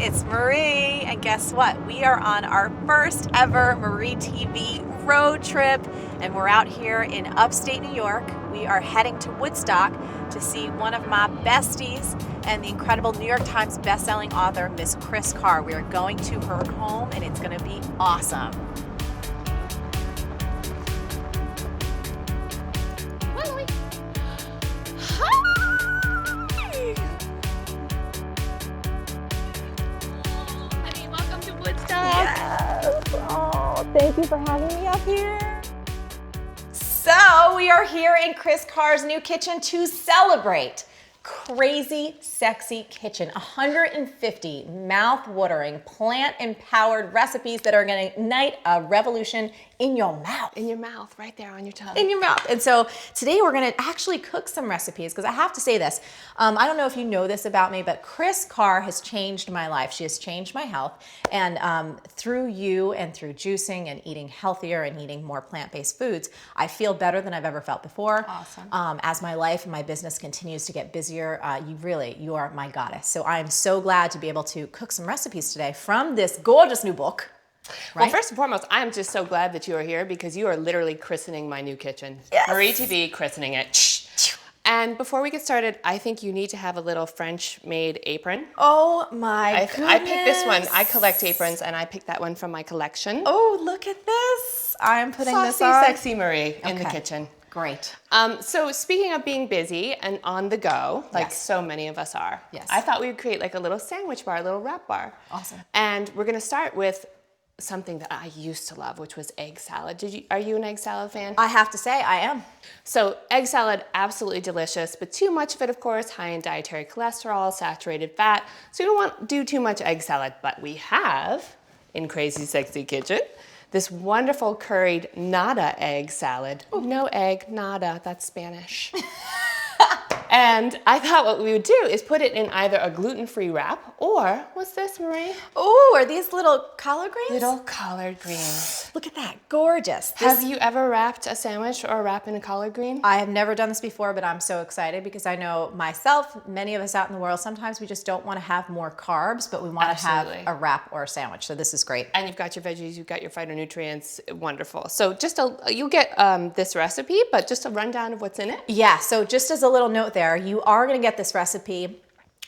it's Marie, and guess what? We are on our first ever Marie TV road trip, and we're out here in upstate New York. We are heading to Woodstock to see one of my besties and the incredible New York Times bestselling author, Miss Kris Carr. We are going to her home, and it's gonna be awesome. Thank you for having me up here. So we are here in Kris Carr's new kitchen to celebrate Crazy Sexy Kitchen. 150 mouth-watering, plant-empowered recipes that are gonna ignite a revolution in your mouth. In your mouth, right there on your tongue. In your mouth. And so today we're gonna actually cook some recipes, because I have to say this. I don't know if you know this about me, but Kris Carr has changed my life. She has changed my health. And through you and through juicing and eating healthier and eating more plant-based foods, I feel better than I've ever felt before. Awesome. As my life and my business continues to get busier, you are my goddess. So I'm so glad to be able to cook some recipes today from this gorgeous new book. Right? Well, first and foremost, I am just so glad that you are here because you are literally christening my new kitchen. Yes. Marie TV christening it. And before we get started, I think you need to have a little French-made apron. Oh my goodness. I picked this one. I collect aprons, and I picked that one from my collection. Oh, look at this. I'm putting this Saucy, on. sexy Marie in the kitchen. Great. So speaking of being busy and on the go, like so many of us are, I thought we would create like a little sandwich bar, a little wrap bar. Awesome. And we're gonna start with something that I used to love, which was egg salad. Are you an egg salad fan? I have to say, I am. So egg salad, absolutely delicious, but too much of it, of course, high in dietary cholesterol, saturated fat. So you don't want to do too much egg salad, but we have, in Crazy Sexy Kitchen, this wonderful curried nada egg salad. Ooh. No egg, nada, that's Spanish. And I thought what we would do is put it in either a gluten-free wrap or, what's this, Marie? Oh, are these little collard greens? Little collard greens. Look at that, gorgeous. Have you ever wrapped a sandwich or a wrap in a collard green? I have never done this before, but I'm so excited because I know myself, many of us out in the world, sometimes we just don't want to have more carbs, but we want to have a wrap or a sandwich. So this is great. And you've got your veggies, you've got your phytonutrients, wonderful. So just you'll get this recipe, but just a rundown of what's in it. Yeah, so just as a little note there, you are going to get this recipe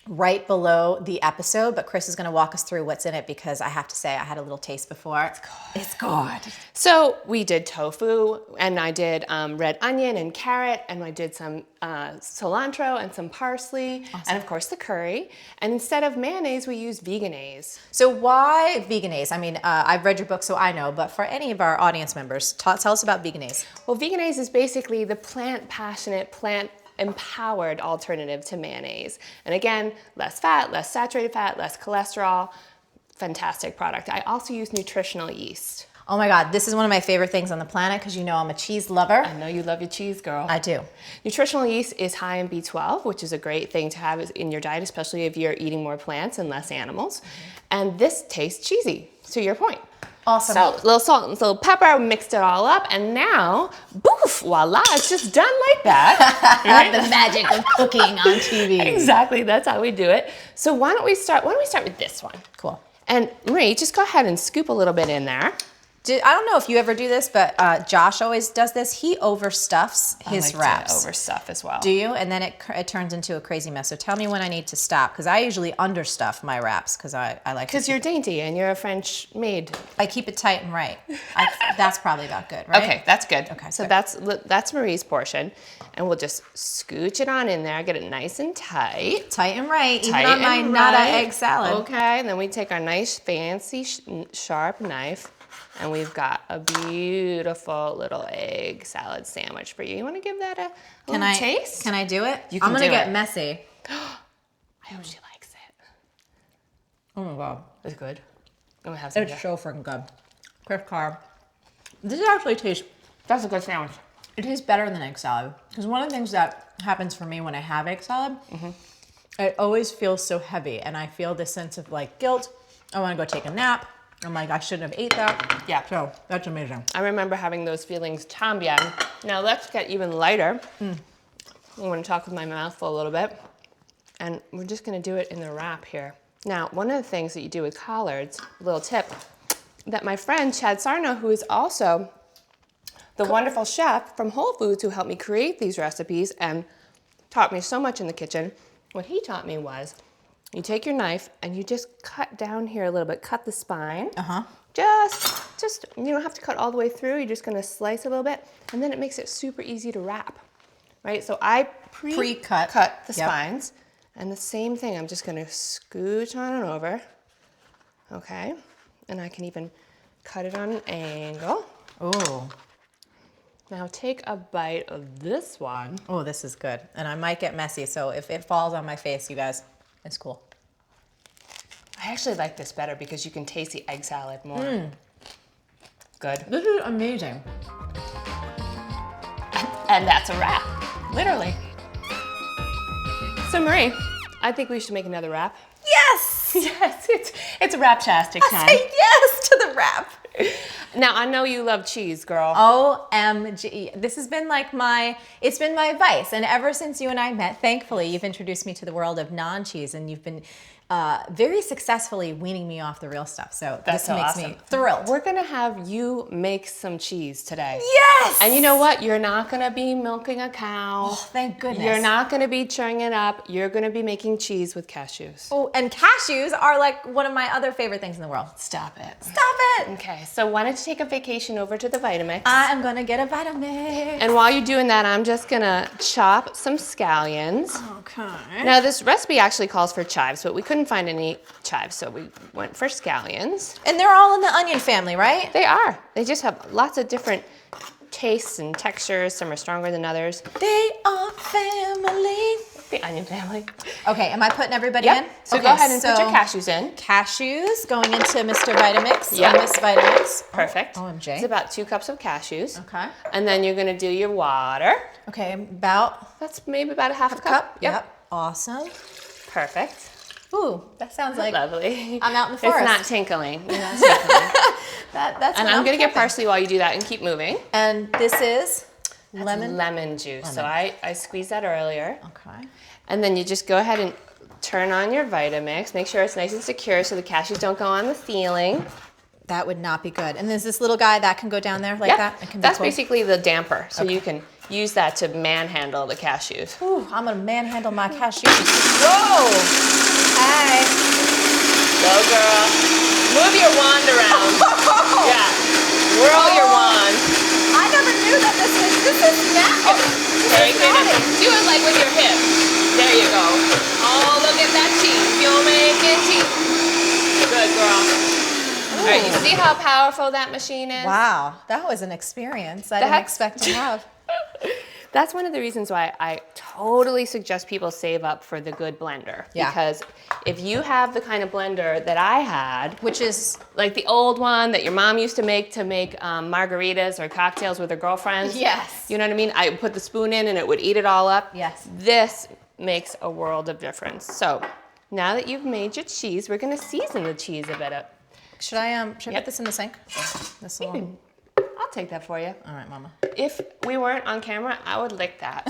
right below the episode, but Kris is going to walk us through what's in it because I have to say I had a little taste before. It's good. It's good. So we did tofu, and I did red onion and carrot, and I did some cilantro and some parsley, and of course the curry. And instead of mayonnaise, we use Vegenaise. So why Vegenaise? I mean, I've read your book, so I know, but for any of our audience members, tell us about Vegenaise. Well, Vegenaise is basically the plant-passionate, plant-empowered alternative to mayonnaise. And again, less fat, less saturated fat, less cholesterol. Fantastic product. I also use Nutritional yeast. Oh my God, this is one of my favorite things on the planet because you know I'm a cheese lover. I know you love your cheese, girl. I do. Nutritional yeast is high in B12, which is a great thing to have in your diet, especially if you're eating more plants and less animals. And this tastes cheesy, to your point. Awesome. So a little salt and a little pepper, mixed it all up, and now, boof, voila, it's just done like that. Right? The magic of cooking on TV. Exactly, that's how we do it. So why don't we start with this one? Cool. And Marie, just go ahead and scoop a little bit in there. I don't know if you ever do this, but Josh always does this. He overstuffs his wraps. I like to overstuff as well. Do you? And then it turns into a crazy mess. So tell me when I need to stop, because I usually understuff my wraps because I like. Because you're dainty and you're a French maid. I keep it tight and right. That's probably about good, right? Okay, that's good. Okay, so good. that's Marie's portion, and we'll just scooch it on in there, get it nice and tight. Tight and right. Tight even on my and nada right. egg salad. Okay, and then we take our nice fancy sharp knife. And we've got a beautiful little egg salad sandwich for you. You want to give that a little taste? Can I do it? You can I'm going to do get it. messy. I hope she likes it. Oh my God. It's good. I'm gonna have some. It's so freaking good. Kris Carr. This actually tastes... That's a good sandwich. It tastes better than egg salad. Because one of the things that happens for me when I have egg salad, it always feels so heavy. And I feel this sense of like guilt. I want to go take a nap. I'm like, I shouldn't have ate that. Yeah. So that's amazing. I remember having those feelings también. Now let's get even lighter. I'm going to talk with my mouth full a little bit. And we're just going to do it in the wrap here. Now, one of the things that you do with collards, a little tip, that my friend Chad Sarno, who is also the wonderful chef from Whole Foods who helped me create these recipes and taught me so much in the kitchen, what he taught me was you take your knife and you just cut down here a little bit, cut the spine. Just, you don't have to cut all the way through. You're just gonna slice a little bit, and then it makes it super easy to wrap, right? So I pre-cut the spines, and the same thing, I'm just gonna scooch on and over, okay? And I can even cut it on an angle. Oh. Now take a bite of this one. Oh, this is good. And I might get messy, so if it falls on my face, you guys, it's cool. I actually like this better because you can taste the egg salad more. Good. This is amazing. And that's a wrap. Literally. So Marie, I think we should make another wrap. Yes! Yes, it's wrap-tastic time. Say yes to the wrap. Now, I know you love cheese, girl. OMG. This has been like it's been my vice. And ever since you and I met, thankfully, you've introduced me to the world of non-cheese, and you've been very successfully weaning me off the real stuff. So That's this makes me thrilled. We're gonna have you make some cheese today. Yes! And you know what? You're not gonna be milking a cow. Oh, thank goodness. You're not gonna be churning it up. You're gonna be making cheese with cashews. Oh, and cashews are like one of my other favorite things in the world. Stop it. Stop it! Okay, so why don't you take a vacation over to the Vitamix? I am gonna get a Vitamix. And while you're doing that, I'm just gonna chop some scallions. Okay. Now this recipe actually calls for chives, but we couldn't find any chives, so we went for scallions. And they're all in the onion family, right? They are. They just have lots of different tastes and textures. Some are stronger than others. They are family. The onion family. Okay, am I putting everybody in? So okay, go ahead and put your cashews in. Cashews going into Mr. Vitamix. Yep. Or Miss Vitamix. Perfect. OMG. It's about 2 cups of cashews. Okay. And then you're gonna do your water. Okay, about That's maybe about a half a cup. Yep. Awesome. Perfect. Ooh, that sounds like Lovely. I'm out in the forest. It's not tinkling. You're not tinkling. That's And I'm gonna get parsley while you do that and keep moving. And this is That's lemon. lemon juice. So I squeezed that earlier. Okay. And then you just go ahead and turn on your Vitamix. Make sure it's nice and secure so the cashews don't go on the ceiling. That would not be good. And there's this little guy that can go down there like that? It can be That's cool. basically the damper. So you can use that to manhandle the cashews. Ooh, I'm gonna manhandle my cashews. Whoa! Hey. Go, girl. Move your wand around. Yeah. Whirl your wand. I never knew that this is now. Very good. Do it like with your hip. There you go. Oh, look at that cheese. You're making cheese. Good, girl. All right, you see how powerful that machine is? Wow, that was an experience I didn't expect to have. That's one of the reasons why I totally suggest people save up for the good blender. Yeah. Because if you have the kind of blender that I had, Which is like the old one that your mom used to make margaritas or cocktails with her girlfriends. Yes. You know what I mean? I would put the spoon in and it would eat it all up. Yes. This makes a world of difference. So now that you've made your cheese, we're gonna season the cheese a bit. should I put this in the sink? This will. I'll take that for you. All right, Mama. If we weren't on camera, I would lick that.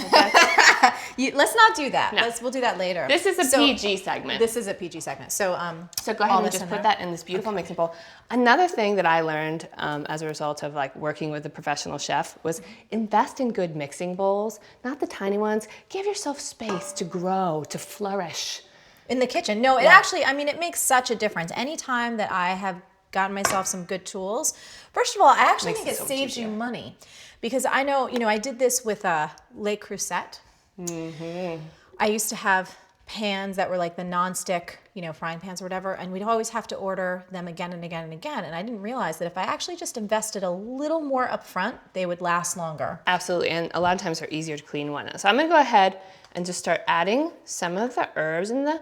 Let's not do that. No. We'll do that later. This is a PG segment. This is a PG segment. So go ahead and just put that in this beautiful mixing bowl. Another thing that I learned as a result of like working with a professional chef was invest in good mixing bowls, not the tiny ones. Give yourself space to grow, to flourish. In the kitchen. No, it actually, I mean, it makes such a difference. Anytime that I have gotten myself some good tools, first of all, I actually think it saves you money. Because I know, I did this with Le Creuset. Mm-hmm. I used to have pans that were like the non-stick, frying pans or whatever, and we'd always have to order them again and again and again. And I didn't realize that if I actually just invested a little more upfront, they would last longer. Absolutely, and a lot of times they're easier to clean one. So I'm gonna go ahead and just start adding some of the herbs and the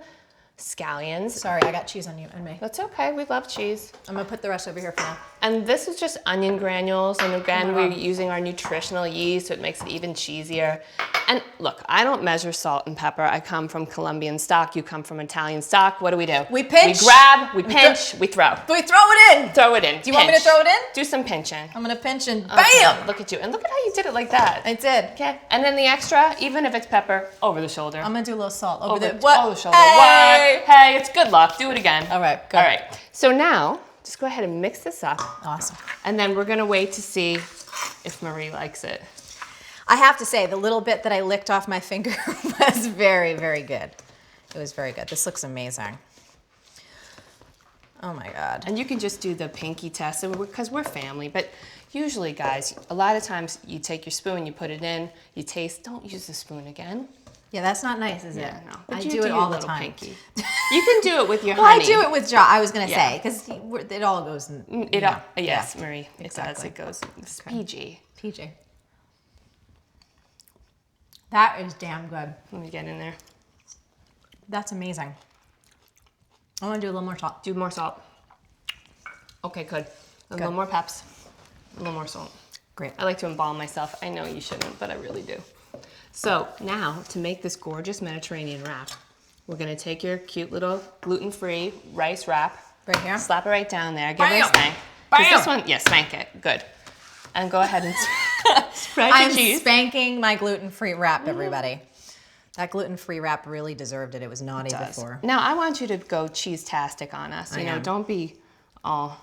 scallions. Sorry, I got cheese on you and me. That's okay, we love cheese. I'm gonna put the rest over here for now. And this is just onion granules, and again, we're using our nutritional yeast, so it makes it even cheesier. And look, I don't measure salt and pepper. I come from Colombian stock, you come from Italian stock. What do? We pinch. We grab, we pinch, we throw. We throw it in. Throw it in. Do you want me to throw it in? Do some pinching. I'm gonna pinch and Okay, bam! look at you, and look at how you did it like that. I did. Okay, and then the extra, even if it's pepper, over the shoulder. I'm gonna do a little salt over the what? shoulder. Hey! sorry. Hey, it's good luck. Do it again. All right, good. All right. So now, just go ahead and mix this up. Awesome. And then we're gonna wait to see if Marie likes it. I have to say, the little bit that I licked off my finger was very, very good. It was very good. This looks amazing. Oh my God. And you can just do the pinky test because we're family. But usually, guys, a lot of times you take your spoon, you put it in, you taste. Don't use the spoon again. Yeah, that's not nice, is it? Yeah, no. But I you do it all the little time. Pinky. You can do it with your Well, honey. I do it with jaw. I was gonna Yeah. say because it all goes in. It yeah. yes, Yeah. Marie. It does. Exactly. It goes. It's Okay. PG. PJ. That is damn good. Let me get in there. That's amazing. I want to do a little more salt. Do more salt. Okay, good. A little more peps. A little more salt. Great. I like to embalm myself. I know you shouldn't, but I really do. So now, to make this gorgeous Mediterranean wrap, we're gonna take your cute little gluten-free rice wrap. Right here? Slap it right down there. Give it a Bam! spank. 'Cause Bam! this one, yeah, spank it. Good. And go ahead and spread I'm your cheese. spanking my gluten-free wrap, everybody. That gluten-free wrap really deserved it. It was naughty before. Now, I want you to go cheese-tastic on us. You know, am. don't be all,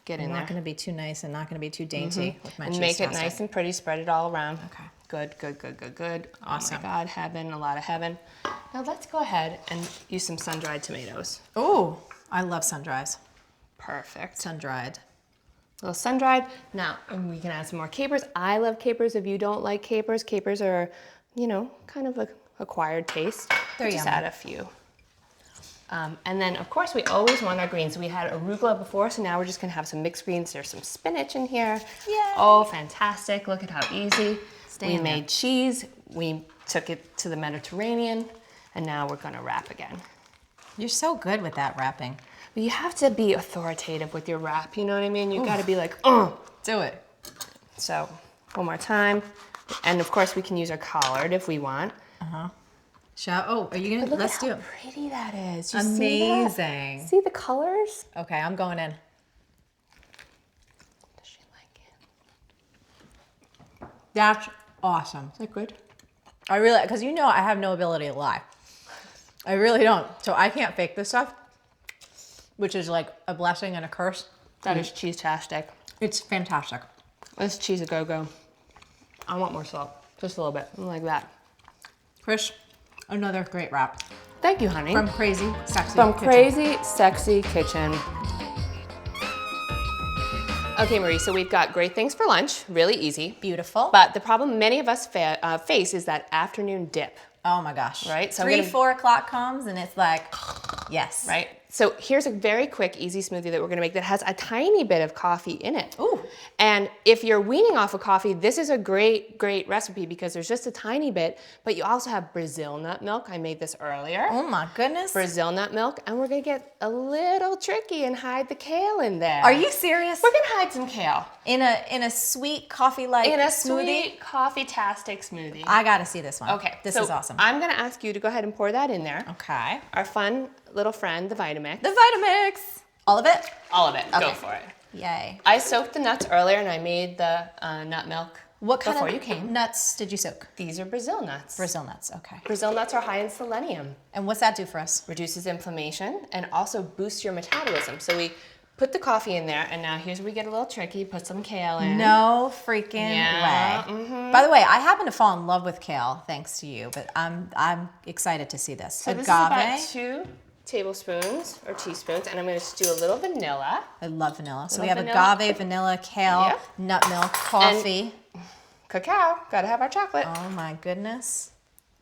get in I'm there. not going to be too nice and not going to be too dainty with my And cheese make it toasting. nice and pretty. Spread it all around. Okay. Good, good, good, good, good. Awesome. Oh my God, heaven, a lot of heaven. Now let's go ahead and use some sun-dried tomatoes. Oh, I love sun-dries. Perfect. Sun-dried. A little sun-dried. Now, and we can add some more capers. I love capers. If you don't like capers, capers are, kind of a acquired taste. They're Just yummy. add a few. And then, of course, we always want our greens. We had arugula before, so now we're just gonna have some mixed greens. There's some spinach in here. Yay. Oh, fantastic. Look at how easy. Stay We in there. made cheese. We took it to the Mediterranean, and now we're gonna wrap again. You're so good with that wrapping. But you have to be authoritative with your wrap, you know what I mean? You gotta be like, Do it. So, one more time. And of course, we can use our collard if we want. Are you gonna? Look Let's at do how it. pretty that is. You Amazing. See that? See the colors? Okay, I'm going in. Does she like it? That's awesome. Is that good? I really, because I have no ability to lie. I really don't. So I can't fake this stuff, which is like a blessing and a curse. That is cheese-tastic. It's fantastic. This cheese a go-go. I want more salt. Just a little bit. Like that. Kris, another great wrap Thank you, honey. from Crazy Sexy From Kitchen. Crazy Sexy Kitchen. Okay, Marie, so we've got great things for lunch. Really easy. Beautiful. But the problem many of us face is that afternoon dip. Oh my gosh. Right, so I'm 3, gonna- 4 o'clock comes and it's like, yes. Right? So here's a very quick, easy smoothie that we're gonna make that has a tiny bit of coffee in it. Ooh. And if you're weaning off of coffee, this is a great, great recipe because there's just a tiny bit, but you also have Brazil nut milk. I made this earlier. Oh my goodness. Brazil nut milk, and we're gonna get a little tricky and hide the kale in there. Are you serious? We're gonna hide some kale. In a sweet coffee-like In a smoothie? sweet coffee-tastic smoothie. I gotta see this one. Okay. This so is awesome. I'm gonna ask you to go ahead and pour that in there. Okay. Our fun little friend, the Vitamix. The Vitamix. All of it? All of it. Go Okay. for it. Yay. I soaked the nuts earlier and I made the nut milk What kind before of you came. nuts did you soak? These are Brazil nuts. Brazil nuts, okay. Brazil nuts are high in selenium. And what's that do for us? Reduces inflammation and also boosts your metabolism. So we put the coffee in there and now here's where we get a little tricky. Put some kale in. No freaking Yeah, way. By the way, I happen to fall in love with kale thanks to you, but I'm excited to see this. So this is about 2 tablespoons or teaspoons, and I'm going to do a little vanilla. I love vanilla. So we Little have vanilla. agave, vanilla, kale, Yep. nut milk, coffee. Cacao, gotta have our chocolate. Oh my goodness.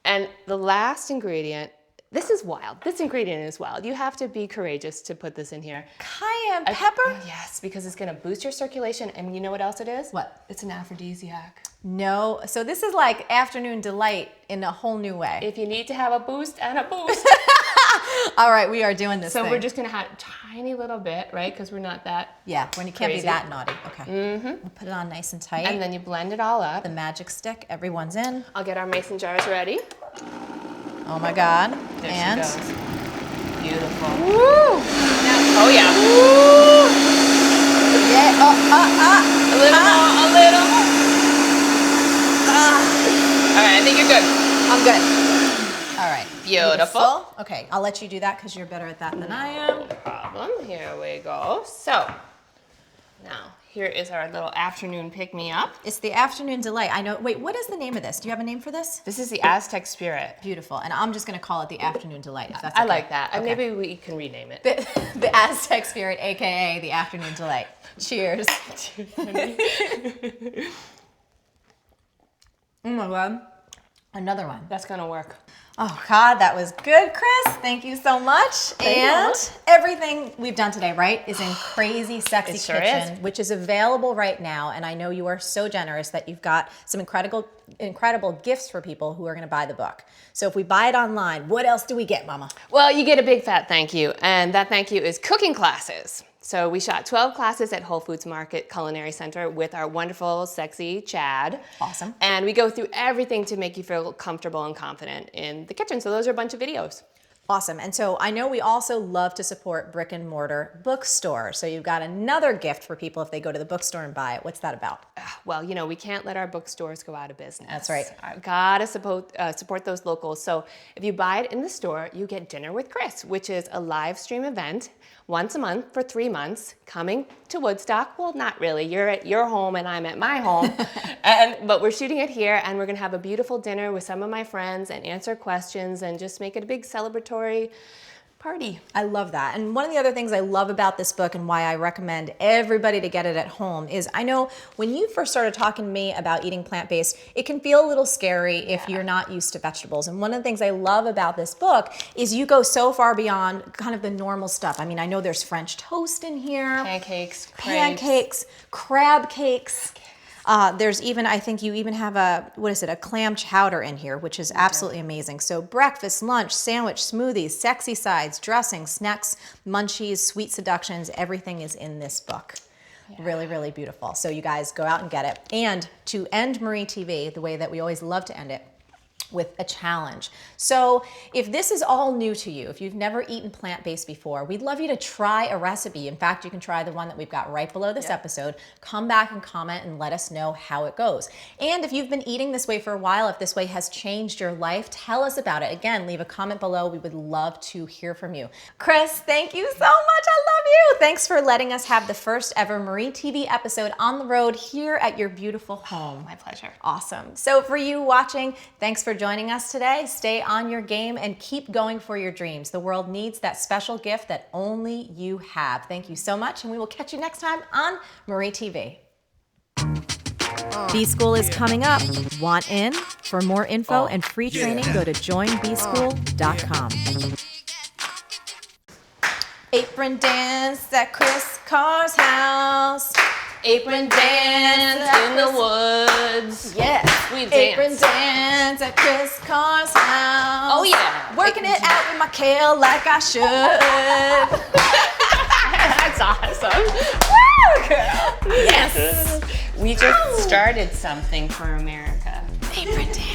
And the last ingredient, this is wild. This ingredient is wild. You have to be courageous to put this in here. Cayenne pepper? Yes, because it's gonna boost your circulation, and you know what else it is? What? It's an aphrodisiac. No. So this is like afternoon delight in a whole new way. If you need to have a boost and a boost. All right, we are doing this So thing. we're just gonna have a tiny little bit, right? Because we're not that. Yeah, when you can't be Crazy. that naughty. Okay. We'll put it on nice and tight. And then you blend it all up. the magic stick, everyone's in. I'll get our mason jars ready. Oh my God. There and she goes. Beautiful. Woo! Oh yeah. Woo! Yeah. A little more, a little more. All right, I think you're good. I'm good. All right. right. Beautiful. Okay, I'll let you do that because you're better at that than I am. No problem. Here we go. So now here is our little afternoon pick-me-up. It's the afternoon delight. I know. Wait, what is the name of this? Do you have a name for this? This is the Aztec Spirit. Beautiful. And I'm just going to call it the afternoon delight. If that's okay. I like that. Okay. Maybe we can rename it. The Aztec Spirit, aka the afternoon delight. Cheers. Oh my God. Another one. That's gonna work. Oh God, that was good, Kris. Thank you so much. And everything we've done today, right, is in Crazy Sexy Kitchen, which is available right now. And I know you are so generous that you've got some incredible gifts for people who are gonna buy the book. So if we buy it online, what else do we get, Mama? Well, you get a big fat thank you. And that thank you is cooking classes. So we shot 12 classes at Whole Foods Market Culinary Center with our wonderful, sexy Chad. Awesome. And we go through everything to make you feel comfortable and confident in the kitchen. So those are a bunch of videos. Awesome. And so I know we also love to support brick and mortar bookstores. So you've got another gift for people if they go to the bookstore and buy it. What's that about? Well, you know, we can't let our bookstores go out of business. That's right. Gotta support those locals. So if you buy it in the store, you get Dinner with Kris, which is a live stream event once a month for 3 months, coming to Woodstock. Well, not really. You're at your home and I'm at my home. But we're shooting it here, and we're gonna have a beautiful dinner with some of my friends and answer questions and just make it a big celebratory party. I love that. And one of the other things I love about this book and why I recommend everybody to get it at home is I know when you first started talking to me about eating plant-based, it can feel a little scary if you're not used to vegetables. And one of the things I love about this book is you go so far beyond kind of the normal stuff. I mean, I know there's French toast in here. Pancakes, crab cakes. There's even, I think you even have a clam chowder in here, which is absolutely amazing. So breakfast, lunch, sandwich, smoothies, sexy sides, dressings, snacks, munchies, sweet seductions, everything is in this book. Yeah. Really, really beautiful. So you guys go out and get it. And to end Marie TV, the way that we always love to end it, with a challenge. So if this is all new to you, if you've never eaten plant-based before, we'd love you to try a recipe. In fact, you can try the one that we've got right below this episode. Come back and comment and let us know how it goes. And if you've been eating this way for a while, if this way has changed your life, tell us about it. Again, leave a comment below. We would love to hear from you. Kris, thank you so much. I love you. Thanks for letting us have the first ever Marie TV episode on the road here at your beautiful home. My pleasure. Awesome. So for you watching, thanks for joining us today. Stay on your game and keep going for your dreams. The world needs that special gift that only you have. Thank you so much, and we will catch you next time on Marie TV. B-School is coming up. Want in? For more info and free training, go to joinbschool.com. Apron dance at Kris Carr's house. Apron dance in the woods. Yes, we dance. Apron dance at Kris Carr's house. Oh yeah. Working it out with my kale like I should. That's awesome. Woo, girl. Yes. We just started something for America. Apron dance.